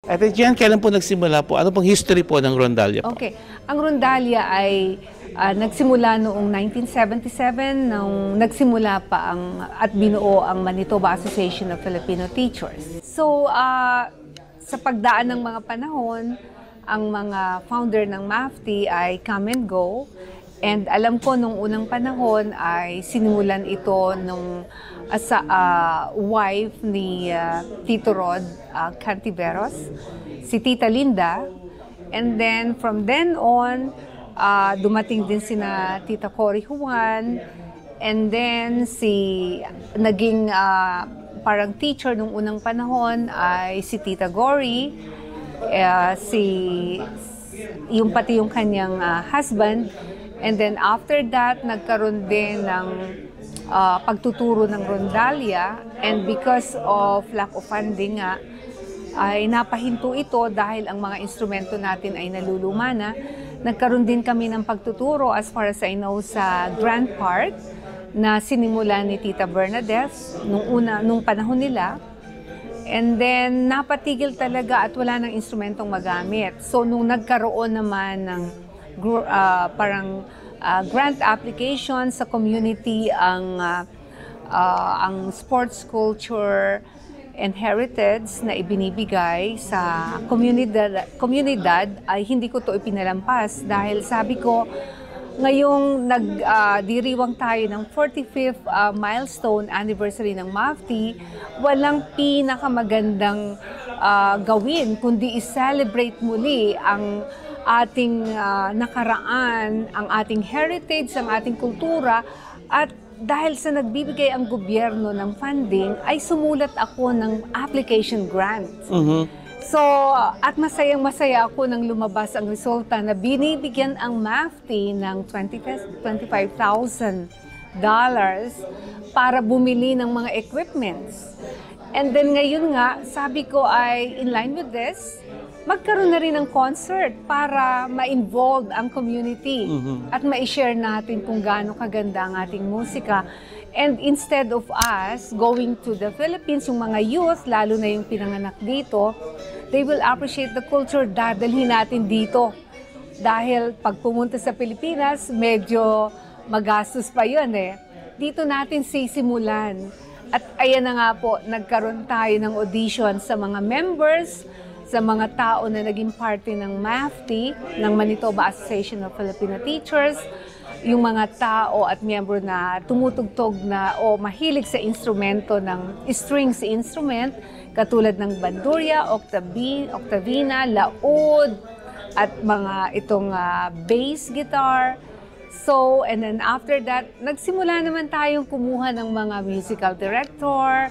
At yan, kailan po nagsimula po? Ano pong history po ng Rondalia po? Okay. Ang Rondalia ay nagsimula noong 1977 nung nagsimula pa at binuo ang Manitoba Association of Filipino Teachers. So, sa pagdaan ng mga panahon, ang mga founder ng MAFTI ay come and go. And alam ko nung unang panahon ay sinimulan ito nung wife ni Tito Rod Cantiveros, si Tita Linda. And then from then on, dumating din sina Tita Cory Juan. And then naging parang teacher nung unang panahon ay si Tita Gory, yung pati yung kanyang husband. And then after that, nagkaroon din ng pagtuturo ng Rondalia. And because of lack of funding nga, ay napahinto ito dahil ang mga instrumento natin ay naluluma na. Nagkaroon din kami ng pagtuturo as far as I know sa Grand Park na sinimula ni Tita Bernadette nung panahon nila. And then napatigil talaga at wala ng instrumentong magamit. So nung nagkaroon naman ng grant application sa community ang sports culture and heritage na ibinibigay sa komunidad ay hindi ko to ipinalampas dahil sabi ko ngayong diriwang tayo ng 45th milestone anniversary ng MAFTI, walang pinakamagandang gawin kundi i-celebrate muli ang ating nakaraan, ang ating heritage, ang ating kultura. At dahil sa nagbibigay ang gobyerno ng funding, ay sumulat ako ng application grant. So, at masayang-masaya ako nang lumabas ang resulta na binibigyan ang MAFTI ng $25,000 para bumili ng mga equipments. And then ngayon nga, sabi ko ay in line with this, magkaroon na rin ng concert para ma-involve ang community at ma-share natin kung gaano kaganda ang ating musika. And instead of us going to the Philippines, yung mga youth, lalo na yung pinanganak dito, they will appreciate the culture, dadalhin natin dito. Dahil pag pumunta sa Pilipinas, medyo magastos pa yun eh. Dito natin sisimulan. At ayan na nga po, nagkaroon tayo ng audition sa mga members, sa mga tao na naging parte ng MAFTI, ng Manitoba Association of Filipino Teachers, yung mga tao at miyembro na tumutugtog na o mahilig sa instrumento ng strings instrument, katulad ng bandurria, octavina, laud, at mga itong bass guitar. So, and then after that, nagsimula naman tayong kumuha ng mga musical director,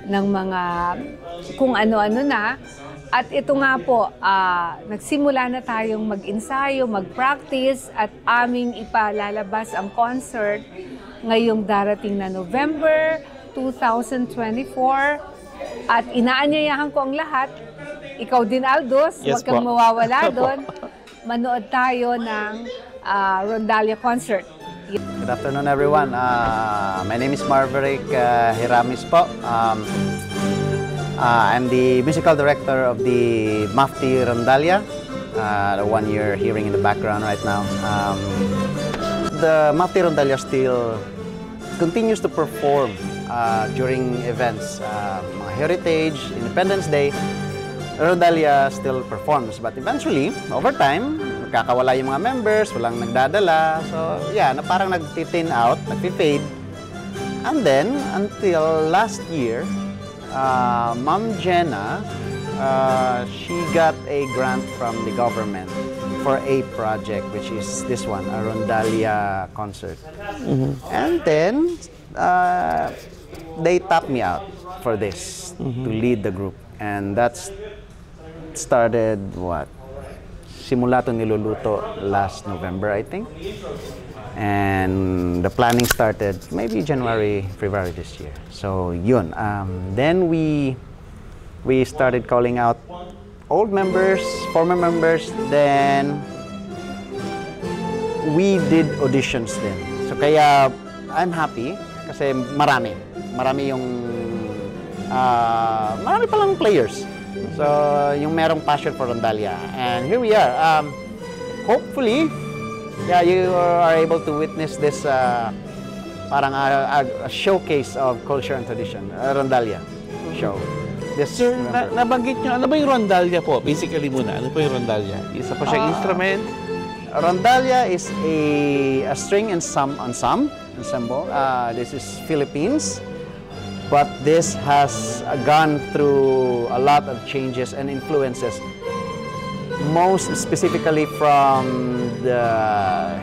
ng mga kung ano-ano na. At ito nga po, nagsimula na tayong mag-ensayo, mag-practice at aming ipalalabas ang concert ngayong darating na November 2024. At inaanyayahan ko ang lahat, ikaw din Aldous, Yes, huwag kang po. mawawala doon. Manood tayo ng Rondalia concert. Good afternoon, everyone. My name is Marverick Hiramis po. I'm the musical director of the MAFTI Rondalia, the one you're hearing in the background right now. The MAFTI Rondalia still continues to perform during events, mga Heritage, Independence Day. Rondalia still performs, but eventually, over time, magkakawala yung mga members, walang nagdadala. So, yeah, na parang nag-thin out, nag-fade. And then, until last year, Ma'am Jenna, she got a grant from the government for a project, which is this one, a Rondalia concert. And then, they tapped me out for this, to lead the group. And that's started, what? Simula to niluluto last November, I think. And the planning started maybe January, February this year. So yun. Then we started calling out old members, former members. Then we did auditions then. So kaya I'm happy kasi marami yung marami palang players. So, yung merong passion for Rondalia. And here we are. Hopefully, yeah, you are able to witness this parang a showcase of culture and tradition, Rondalia show. This Sir, November. nabanggit nyo, ano ba yung rondalya po? Basically muna, ano po yung rondalya? Isa po siyang instrument? Rondalia is a string ensemble. This is Philippines, but this has gone through a lot of changes and influences, most specifically from the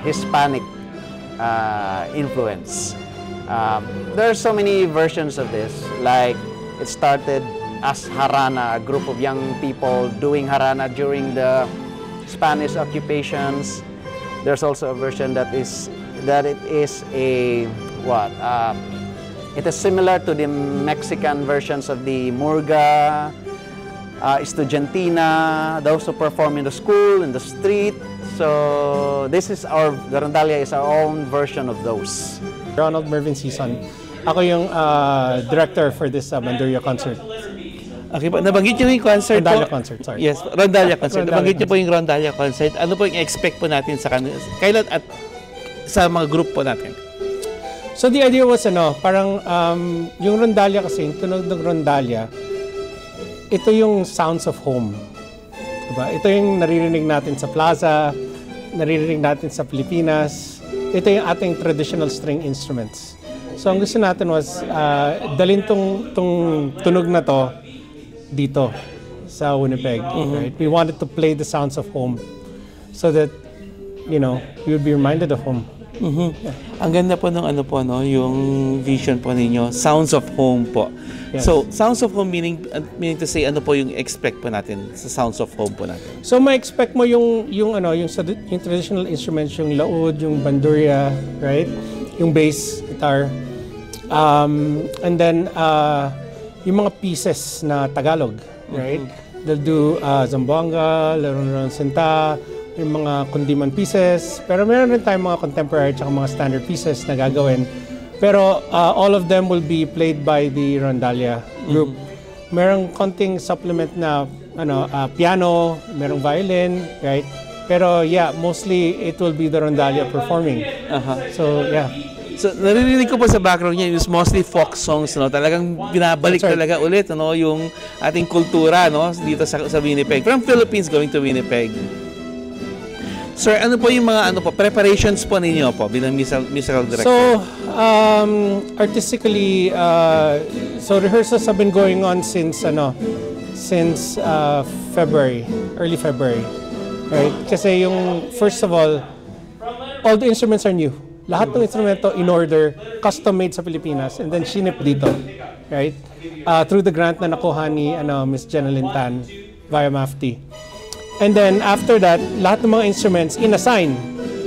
Hispanic influence. There are so many versions of this. Like, it started as harana, a group of young people doing harana during the Spanish occupations. There's also a version that it is a what? It is similar to the Mexican versions of the murga, estudiantina, those who perform in the school, in the street. So this is the Rondalia is our own version of those. Ronald Mervin Season. Ako yung director for this Bandurria concert. Okay po, nabanggit nyo yung concert Rondalia po. concert, sorry. Yes, Rondalia concert. Rondalia Nabanggit nyo po yung Rondalia concert. Ano po yung expect po natin sa kailan at sa mga group po natin? So the idea was parang yung Rondalia kasi, yung tunog ng Rondalia, ito yung sounds of home. Diba? Ito yung naririnig natin sa plaza, naririnig natin sa Pilipinas. Ito yung ating traditional string instruments. So ang gusto natin was dalhin tong tunog na to dito sa Winnipeg. Right? We wanted to play the sounds of home so that, you would be reminded of home. Ang ganda po ng yung vision po ninyo, Sounds of Home po. Yes. So, Sounds of Home meaning to say ano po yung expect po natin sa Sounds of Home po natin? So ma-expect mo yung traditional instruments, yung laud, yung bandurria, right? Yung bass guitar. And then yung mga pieces na Tagalog, right? They'll do Zamboanga, Laron Sinta, yung mga kundiman pieces. Pero meron rin tayong mga contemporary at mga standard pieces na gagawin. Pero all of them will be played by the Rondalia group. Merong konting supplement na piano, merong violin, right? Pero yeah, mostly it will be the Rondalia performing. So yeah. So, naririnig ko po sa background niya, it's mostly folk songs, Talagang binabalik That's right. talaga ulit, yung ating kultura, dito sa Winnipeg. From Philippines going to Winnipeg. Sir, ano po yung mga preparations po ninyo po bilang musical director? So, artistically, so rehearsals have been going on since February, early February, right? Kasi first of all the instruments are new. Lahat ng instrumento in order, custom-made sa Pilipinas, and then shinip dito, right? Through the grant na nakuha ni Miss Jenalyn Tan via MAFTI. And then after that, lahat ng mga instruments in-assign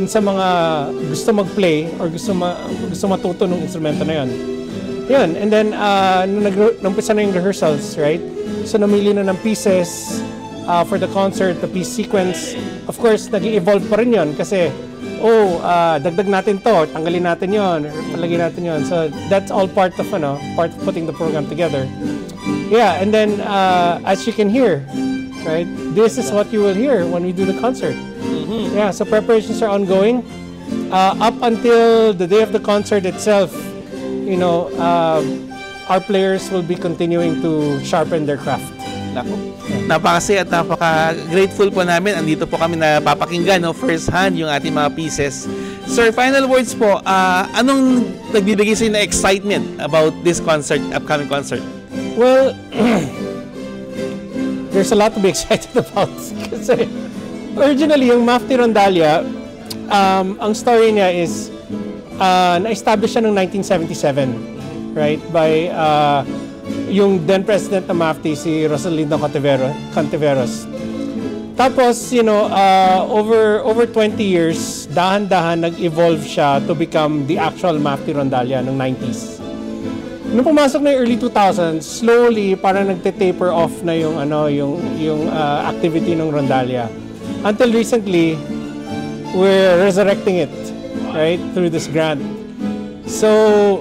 sa mga gusto mag-play or gusto matuto ng instrumento na yon. Yun. And then nampisa na yung rehearsals, right? So namili na ng pieces for the concert, the piece sequence. Of course, nag-evolve pa rin yun kasi dagdag natin to, tanggalin natin yon, palagay natin yon. So that's all part of putting the program together. Yeah, and then as you can hear, right, this is what you will hear when we do the concert. Yeah, so preparations are ongoing up until the day of the concert itself. Our players will be continuing to sharpen their craft. Napakasaya at napaka-grateful po namin. Andito po kami na papakinggan first hand yung ating mga pieces. Sir, final words po, anong nagbibigay sa inyo na excitement about this concert, upcoming concert? Well, there's a lot to be excited about. Kasi originally, yung MAFTI Rondalia, ang story niya is na-establish siya noong 1977, right? By yung then president ng MAFTI, si Rosalindon Cantiveros. Tapos, over 20 years, dahan-dahan nag-evolve siya to become the actual MAFTI Rondalia ng 90s. Nung pumasok na yung early 2000s, slowly parang nagte-taper off na yung activity ng Rondalia. Until recently, we're resurrecting it, right, through this grant. So,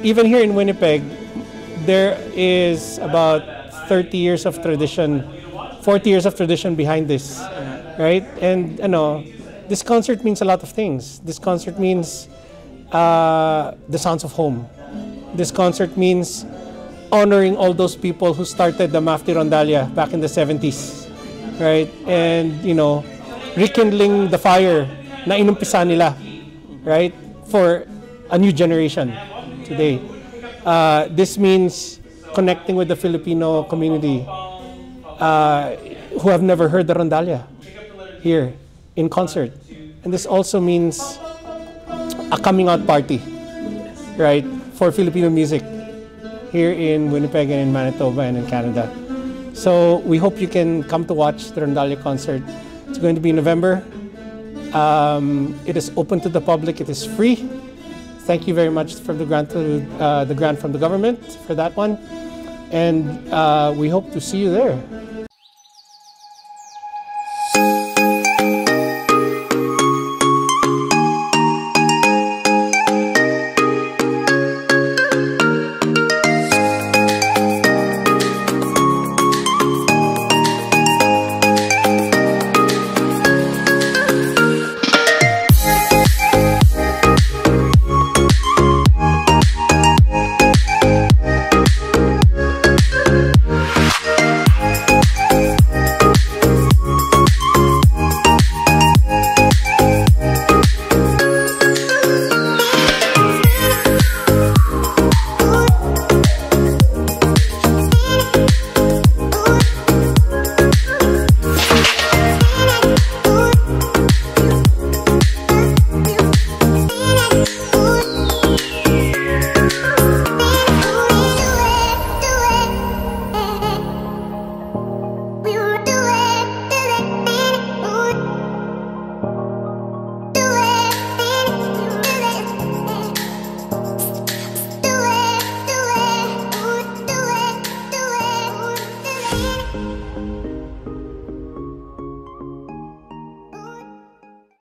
even here in Winnipeg, there is about 30 years of tradition, 40 years of tradition behind this, right? And this concert means a lot of things. This concert means the sounds of home. This concert means honoring all those people who started the Mafti Rondalia back in the 70s, right? And, rekindling the fire na inumpisa nila, right? For a new generation today. This means connecting with the Filipino community who have never heard the Rondalia here in concert. And this also means a coming out party, right, for Filipino music here in Winnipeg and in Manitoba and in Canada. So we hope you can come to watch the Rondalia concert. It's going to be in November. It is open to the public. It is free. Thank you very much for the grant from the government for that one. And we hope to see you there.